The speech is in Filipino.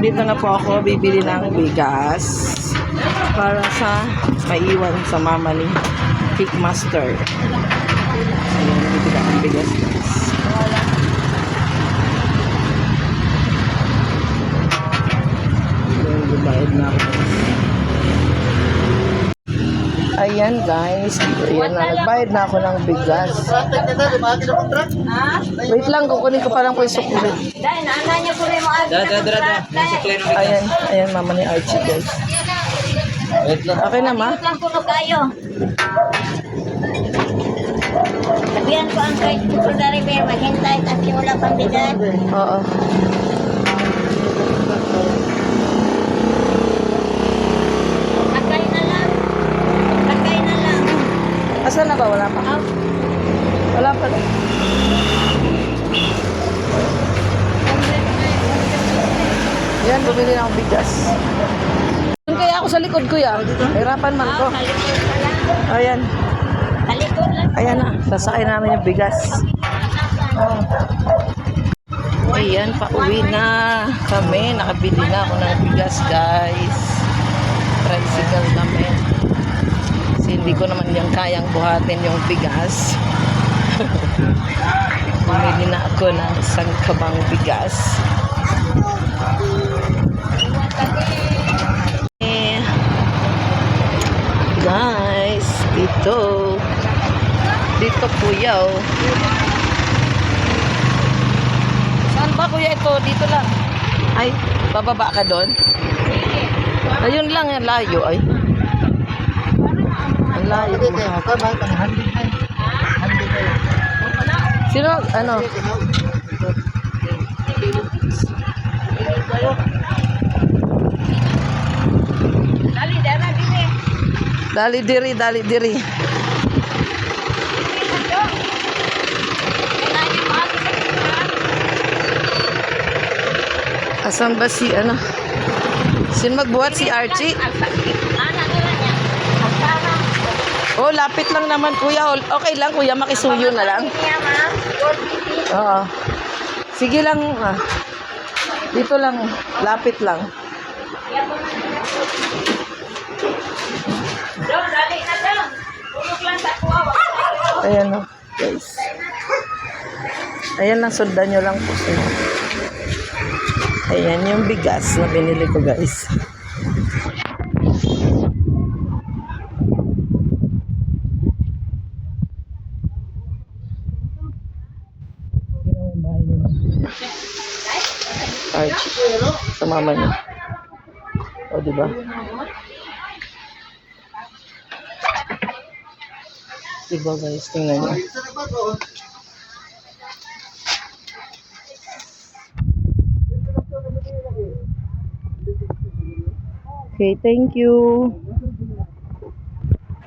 Dito na po ako bibili ng bigas para sa maiwan sa mama ni Kickmaster. Ayan, bibili ang bigas, guys. Ayan, bubayad na ako. Ayan, guys. Ayan na, nagbayad na ako ng bigas. Wait lang, kukunin ko pa lang po yung sukli. Ayan, ayan, mama ni Archie, guys. Okay na, ma? Sabihan ko ang kahit pupul na rin maghintay kasi wala pang bigas. Oo. Lakay na lang. Lakay na lang. Asan na ba? Wala pa? Wala pa. Yan, bumili na akong bigas. Doon kaya ako sa likod, kuya. Hirapan man ko. Ayan. Talikod lang. Ayan na. Sasakay namin yung bigas. Oh. Ayan, pauwi na kami. Nakabili na ako ng bigas, guys. Tricycle kami. Kasi hindi ko naman yung kayang buhatin yung bigas. Bumili na ako ng isang kabang bigas. Guys, dito po yaw. Saan ba kuya ito? Dito lang. Ay, bababa ka doon? Ayun lang, yan layo ay. Ang layo. Sino, ano? Dali diri, dali diri. Asan ba si ano? Sino magbuhat? Si Archie? Oh, lapit lang naman kuya. Okay lang kuya, makisuyo na lang. Oo. Sige lang. Dito lang, lapit lang. Ayan o, guys. Ayan lang, sundan nyo lang po. Ayan yung bigas na binili ko, guys. Archie. Sa mama niya. O, diba? Diba, guys? Tingnan niyo. Okay, thank you.